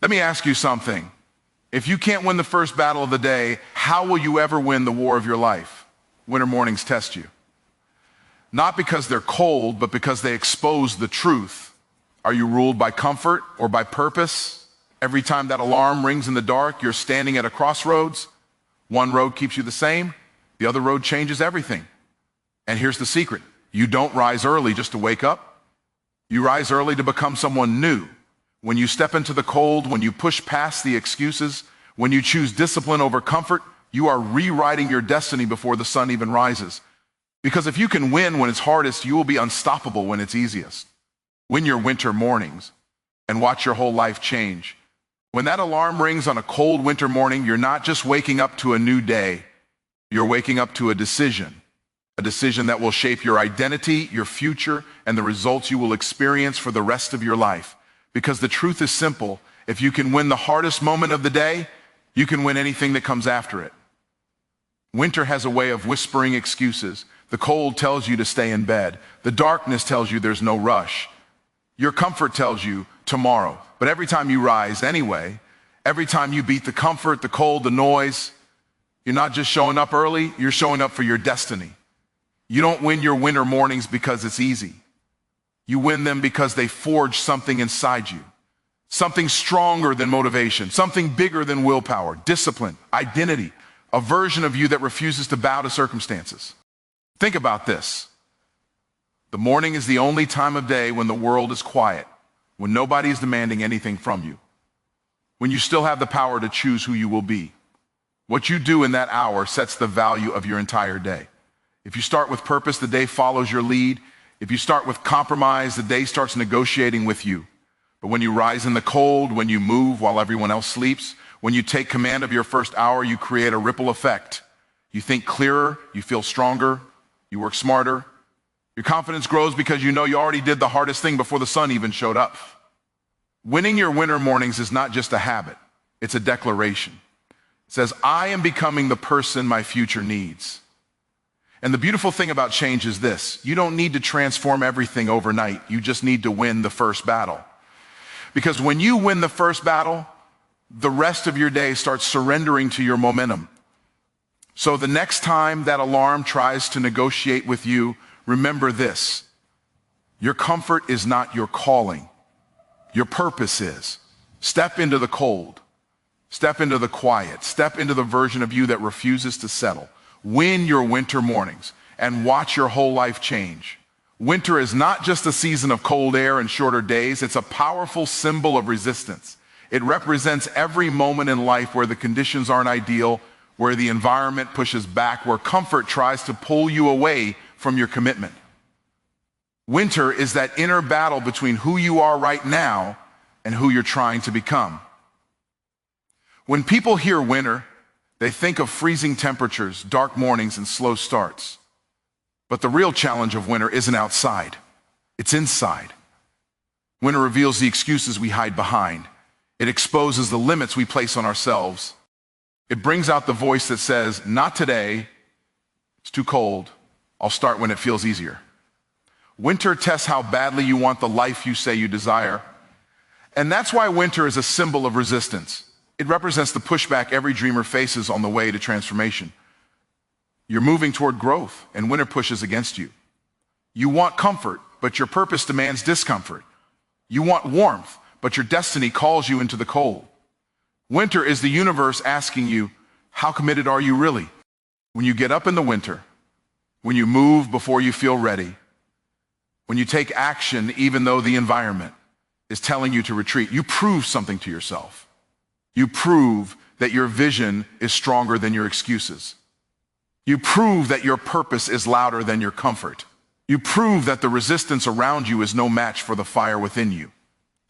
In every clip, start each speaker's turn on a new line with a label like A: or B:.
A: Let me ask you something. If you can't win the first battle of the day, how will you ever win the war of your life? Winter mornings test you. Not because they're cold, but because they expose the truth. Are you ruled by comfort or by purpose? Every time that alarm rings in the dark, you're standing at a crossroads. One road keeps you the same, the other road changes everything. And here's the secret. You don't rise early just to wake up. You rise early to become someone new. When you step into the cold, when you push past the excuses, when you choose discipline over comfort, you are rewriting your destiny before the sun even rises. Because if you can win when it's hardest, you will be unstoppable when it's easiest. Win your winter mornings and watch your whole life change. When that alarm rings on a cold winter morning, you're not just waking up to a new day. You're waking up to a decision that will shape your identity, your future, and the results you will experience for the rest of your life. Because the truth is simple. If you can win the hardest moment of the day, you can win anything that comes after it. Winter has a way of whispering excuses. The cold tells you to stay in bed. The darkness tells you there's no rush. Your comfort tells you tomorrow. But every time you rise anyway, every time you beat the comfort, the cold, the noise, you're not just showing up early, you're showing up for your destiny. You don't win your winter mornings because it's easy. You win them because they forge something inside you. Something stronger than motivation, something bigger than willpower, discipline, identity, a version of you that refuses to bow to circumstances. Think about this. The morning is the only time of day when the world is quiet, when nobody is demanding anything from you, when you still have the power to choose who you will be. What you do in that hour sets the value of your entire day. If you start with purpose, the day follows your lead. If you start with compromise, the day starts negotiating with you. But when you rise in the cold, when you move while everyone else sleeps, when you take command of your first hour, you create a ripple effect. You think clearer, you feel stronger, you work smarter. Your confidence grows because you know you already did the hardest thing before the sun even showed up. Winning your winter mornings is not just a habit, it's a declaration. It says, I am becoming the person my future needs. And the beautiful thing about change is this: you don't need to transform everything overnight. You just need to win the first battle. Because when you win the first battle, the rest of your day starts surrendering to your momentum. So the next time that alarm tries to negotiate with you, remember this: your comfort is not your calling. Your purpose is. Step into the cold. Step into the quiet. Step into the version of you that refuses to settle. Win your winter mornings and watch your whole life change. Winter is not just a season of cold air and shorter days. It's a powerful symbol of resistance. It represents every moment in life where the conditions aren't ideal, where the environment pushes back, where comfort tries to pull you away from your commitment. Winter is that inner battle between who you are right now and who you're trying to become. When people hear winter, they think of freezing temperatures, dark mornings, and slow starts. But the real challenge of winter isn't outside, it's inside. Winter reveals the excuses we hide behind. It exposes the limits we place on ourselves. It brings out the voice that says, not today, it's too cold, I'll start when it feels easier. Winter tests how badly you want the life you say you desire. And that's why winter is a symbol of resistance. It represents the pushback every dreamer faces on the way to transformation. You're moving toward growth, and winter pushes against you. You want comfort, but your purpose demands discomfort. You want warmth, but your destiny calls you into the cold. Winter is the universe asking you, how committed are you really? When you get up in the winter, when you move before you feel ready, when you take action even though the environment is telling you to retreat, you prove something to yourself. You prove that your vision is stronger than your excuses. You prove that your purpose is louder than your comfort. You prove that the resistance around you is no match for the fire within you.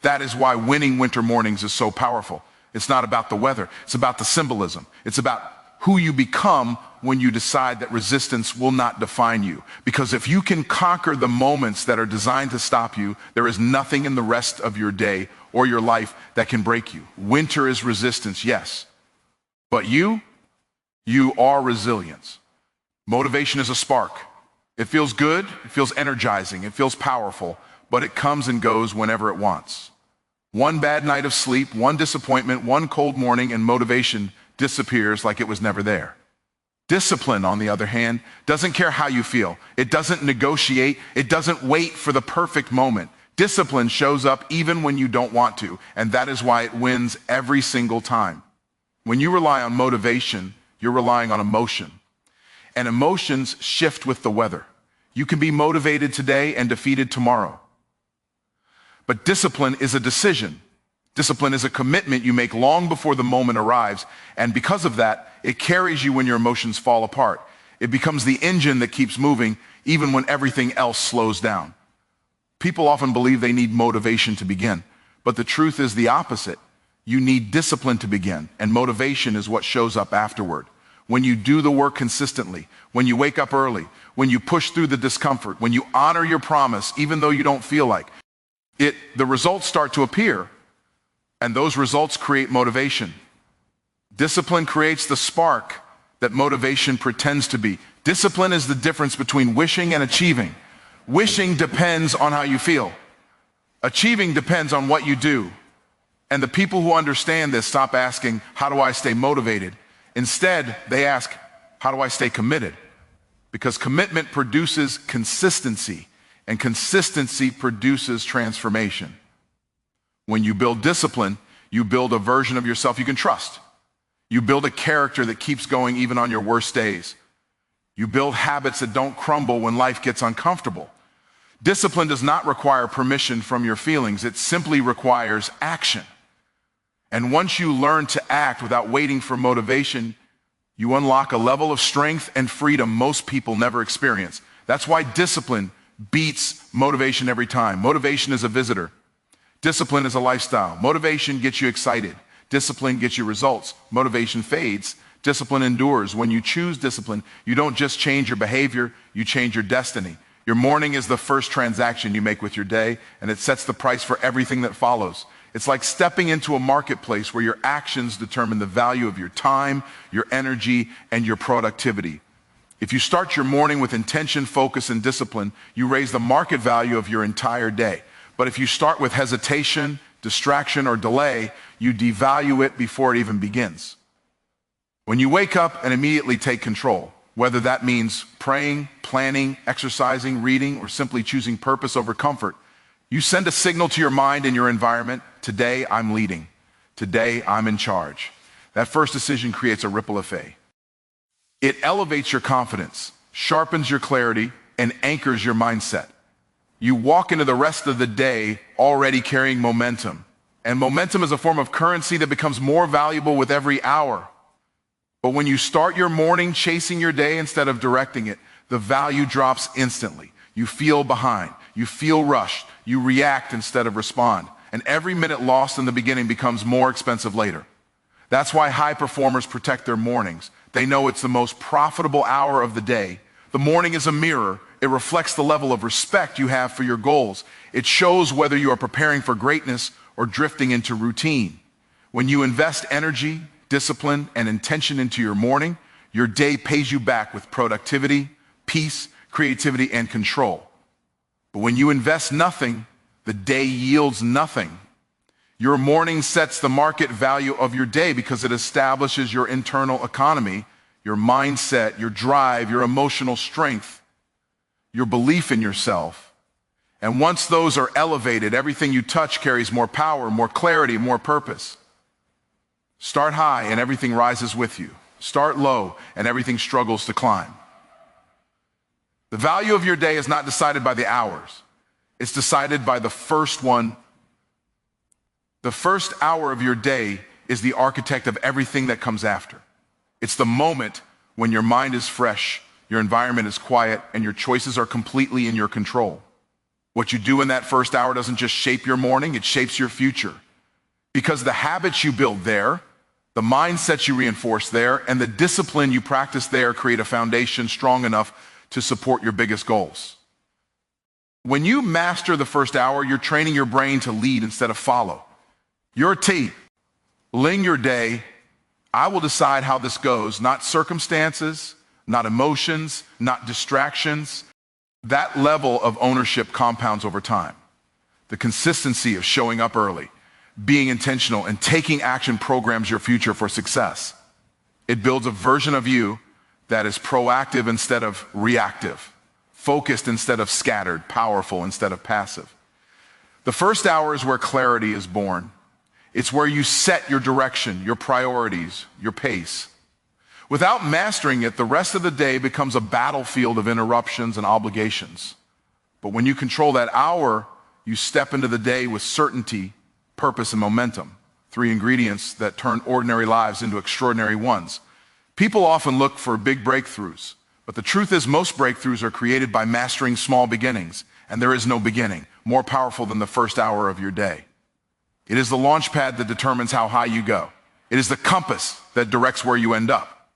A: That is why winning winter mornings is so powerful. It's not about the weather. It's about the symbolism. It's about who you become when you decide that resistance will not define you. Because if you can conquer the moments that are designed to stop you, there is nothing in the rest of your day or your life that can break you. Winter is resistance, yes. But you are resilience. Motivation is a spark. It feels good, it feels energizing, it feels powerful, but it comes and goes whenever it wants. One bad night of sleep, one disappointment, one cold morning, and motivation disappears like it was never there. Discipline, on the other hand, doesn't care how you feel. It doesn't negotiate. It doesn't wait for the perfect moment. Discipline shows up even when you don't want to, and that is why it wins every single time. When you rely on motivation, you're relying on emotion. And emotions shift with the weather. You can be motivated today and defeated tomorrow. But discipline is a decision. Discipline is a commitment you make long before the moment arrives, and because of that, it carries you when your emotions fall apart. It becomes the engine that keeps moving even when everything else slows down. People often believe they need motivation to begin, but the truth is the opposite. You need discipline to begin, and motivation is what shows up afterward. When you do the work consistently, when you wake up early, when you push through the discomfort, when you honor your promise even though you don't feel like it, the results start to appear. And those results create motivation. Discipline creates the spark that motivation pretends to be. Discipline is the difference between wishing and achieving. Wishing depends on how you feel. Achieving depends on what you do. And the people who understand this stop asking, how do I stay motivated? Instead, they ask, how do I stay committed? Because commitment produces consistency, and consistency produces transformation. When you build discipline, you build a version of yourself you can trust. You build a character that keeps going even on your worst days. You build habits that don't crumble when life gets uncomfortable. Discipline does not require permission from your feelings. It simply requires action. And once you learn to act without waiting for motivation, you unlock a level of strength and freedom most people never experience. That's why discipline beats motivation every time. Motivation is a visitor. Discipline is a lifestyle. Motivation gets you excited. Discipline gets you results. Motivation fades. Discipline endures. When you choose discipline, you don't just change your behavior, you change your destiny. Your morning is the first transaction you make with your day, and it sets the price for everything that follows. It's like stepping into a marketplace where your actions determine the value of your time, your energy, and your productivity. If you start your morning with intention, focus, and discipline, you raise the market value of your entire day. But if you start with hesitation, distraction, or delay, you devalue it before it even begins. When you wake up and immediately take control, whether that means praying, planning, exercising, reading, or simply choosing purpose over comfort, you send a signal to your mind and your environment, today I'm leading. Today I'm in charge. That first decision creates a ripple effect. It elevates your confidence, sharpens your clarity, and anchors your mindset. You walk into the rest of the day already carrying momentum. And momentum is a form of currency that becomes more valuable with every hour. But when you start your morning chasing your day instead of directing it, the value drops instantly. You feel behind. You feel rushed. You react instead of respond. And every minute lost in the beginning becomes more expensive later. That's why high performers protect their mornings. They know it's the most profitable hour of the day. The morning is a mirror. It reflects the level of respect you have for your goals. It shows whether you are preparing for greatness or drifting into routine. When you invest energy, discipline, and intention into your morning, your day pays you back with productivity, peace, creativity, and control. But when you invest nothing, the day yields nothing. Your morning sets the market value of your day because it establishes your internal economy, your mindset, your drive, your emotional strength, your belief in yourself. And once those are elevated, everything you touch carries more power, more clarity, more purpose. Start high and everything rises with you. Start low and everything struggles to climb. The value of your day is not decided by the hours. It's decided by the first one. The first hour of your day is the architect of everything that comes after. It's the moment when your mind is fresh, your environment is quiet, and your choices are completely in your control. What you do in that first hour doesn't just shape your morning, it shapes your future. Because the habits you build there, the mindsets you reinforce there, and the discipline you practice there create a foundation strong enough to support your biggest goals. When you master the first hour, you're training your brain to lead instead of follow. Your team, ling your day, I will decide how this goes, not circumstances, not emotions, not distractions. That level of ownership compounds over time. The consistency of showing up early, being intentional, and taking action programs your future for success. It builds a version of you that is proactive instead of reactive, focused instead of scattered, powerful instead of passive. The first hour is where clarity is born. It's where you set your direction, your priorities, your pace. Without mastering it, the rest of the day becomes a battlefield of interruptions and obligations. But when you control that hour, you step into the day with certainty, purpose, and momentum. 3 ingredients that turn ordinary lives into extraordinary ones. People often look for big breakthroughs, but the truth is most breakthroughs are created by mastering small beginnings, and there is no beginning more powerful than the first hour of your day. It is the launch pad that determines how high you go. It is the compass that directs where you end up.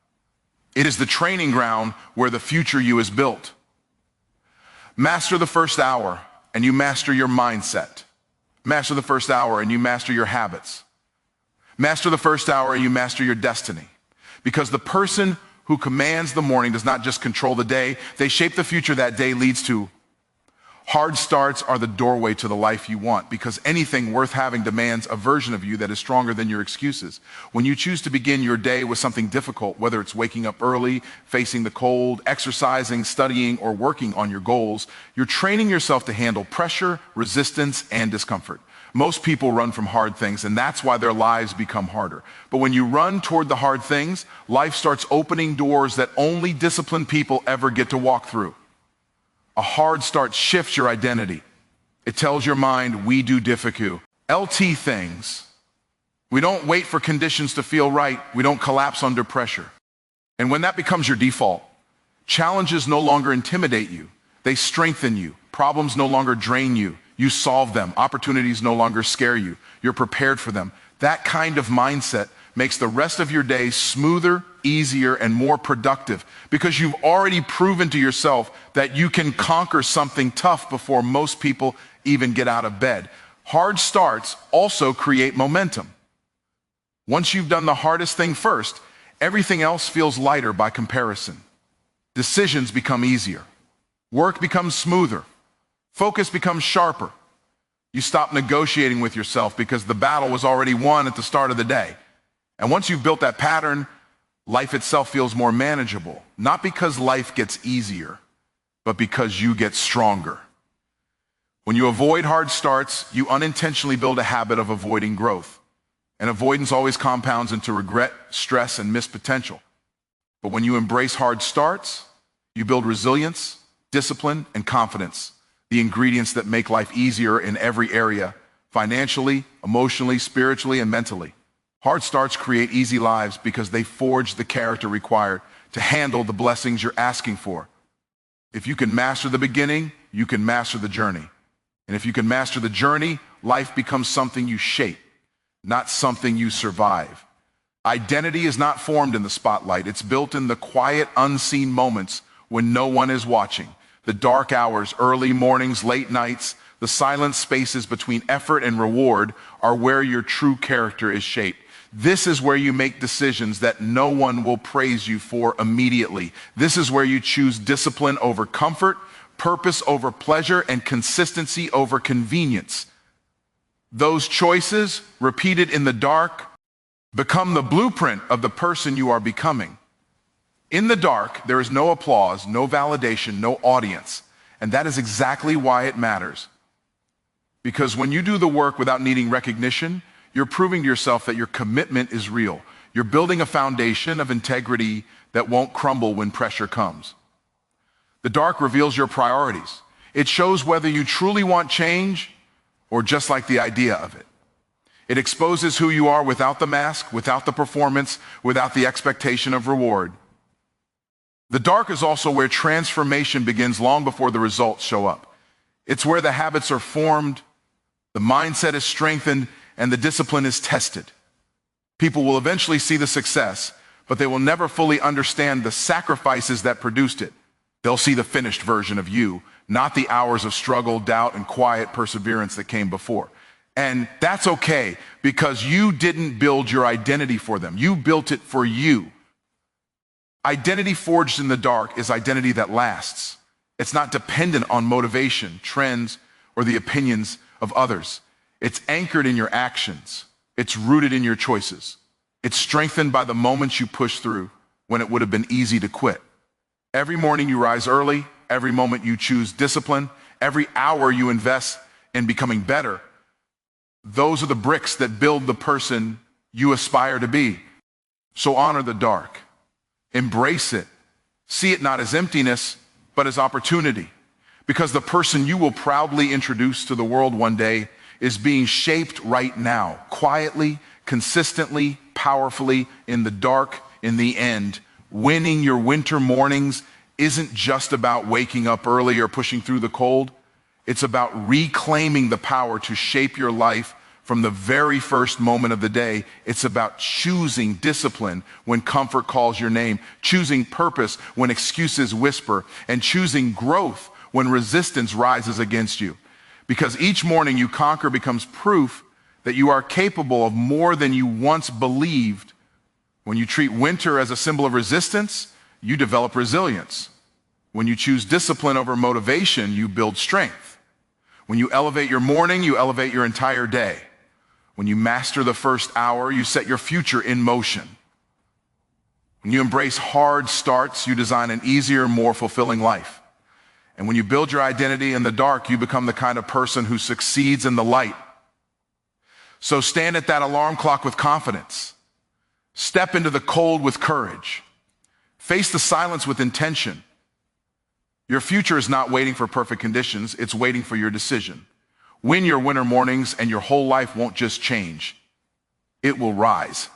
A: It is the training ground where the future you is built. Master the first hour, and you master your mindset. Master the first hour, and you master your habits. Master the first hour, and you master your destiny. Because the person who commands the morning does not just control the day, they shape the future that day leads to. Hard starts are the doorway to the life you want, because anything worth having demands a version of you that is stronger than your excuses. When you choose to begin your day with something difficult, whether it's waking up early, facing the cold, exercising, studying, or working on your goals, you're training yourself to handle pressure, resistance, and discomfort. Most people run from hard things, and that's why their lives become harder. But when you run toward the hard things, life starts opening doors that only disciplined people ever get to walk through. A hard start shifts your identity. It tells your mind, we do difficult. LT things. We don't wait for conditions to feel right. We don't collapse under pressure. And when that becomes your default, challenges no longer intimidate you. They strengthen you. Problems no longer drain you. You solve them. Opportunities no longer scare you. You're prepared for them. That kind of mindset makes the rest of your day smoother, easier, and more productive because you've already proven to yourself that you can conquer something tough before most people even get out of bed. Hard starts also create momentum. Once you've done the hardest thing first, everything else feels lighter by comparison. Decisions become easier. Work becomes smoother. Focus becomes sharper. You stop negotiating with yourself because the battle was already won at the start of the day. And once you've built that pattern, life itself feels more manageable, not because life gets easier, but because you get stronger. When you avoid hard starts, you unintentionally build a habit of avoiding growth. And avoidance always compounds into regret, stress, and missed potential. But when you embrace hard starts, you build resilience, discipline, and confidence, the ingredients that make life easier in every area, financially, emotionally, spiritually, and mentally. Hard starts create easy lives because they forge the character required to handle the blessings you're asking for. If you can master the beginning, you can master the journey. And if you can master the journey, life becomes something you shape, not something you survive. Identity is not formed in the spotlight. It's built in the quiet, unseen moments when no one is watching. The dark hours, early mornings, late nights, the silent spaces between effort and reward are where your true character is shaped. This is where you make decisions that no one will praise you for immediately. This is where you choose discipline over comfort, purpose over pleasure, and consistency over convenience. Those choices, repeated in the dark, become the blueprint of the person you are becoming. In the dark, there is no applause, no validation, no audience. And that is exactly why it matters. Because when you do the work without needing recognition, you're proving to yourself that your commitment is real. You're building a foundation of integrity that won't crumble when pressure comes. The dark reveals your priorities. It shows whether you truly want change or just like the idea of it. It exposes who you are without the mask, without the performance, without the expectation of reward. The dark is also where transformation begins long before the results show up. It's where the habits are formed, the mindset is strengthened, and the discipline is tested. People will eventually see the success, but they will never fully understand the sacrifices that produced it. They'll see the finished version of you, not the hours of struggle, doubt, and quiet perseverance that came before. And that's okay, because you didn't build your identity for them. You built it for you. Identity forged in the dark is identity that lasts. It's not dependent on motivation, trends, or the opinions of others. It's anchored in your actions. It's rooted in your choices. It's strengthened by the moments you push through when it would have been easy to quit. Every morning you rise early, every moment you choose discipline, every hour you invest in becoming better. Those are the bricks that build the person you aspire to be. So honor the dark. Embrace it. See it not as emptiness, but as opportunity. Because the person you will proudly introduce to the world one day is being shaped right now, quietly, consistently, powerfully, in the dark, in the end. Winning your winter mornings isn't just about waking up early or pushing through the cold. It's about reclaiming the power to shape your life from the very first moment of the day. It's about choosing discipline when comfort calls your name, choosing purpose when excuses whisper, and choosing growth when resistance rises against you. Because each morning you conquer becomes proof that you are capable of more than you once believed. When you treat winter as a symbol of resistance, you develop resilience. When you choose discipline over motivation, you build strength. When you elevate your morning, you elevate your entire day. When you master the first hour, you set your future in motion. When you embrace hard starts, you design an easier, more fulfilling life. And when you build your identity in the dark, you become the kind of person who succeeds in the light. So stand at that alarm clock with confidence. Step into the cold with courage. Face the silence with intention. Your future is not waiting for perfect conditions, it's waiting for your decision. Win your winter mornings and your whole life won't just change, it will rise.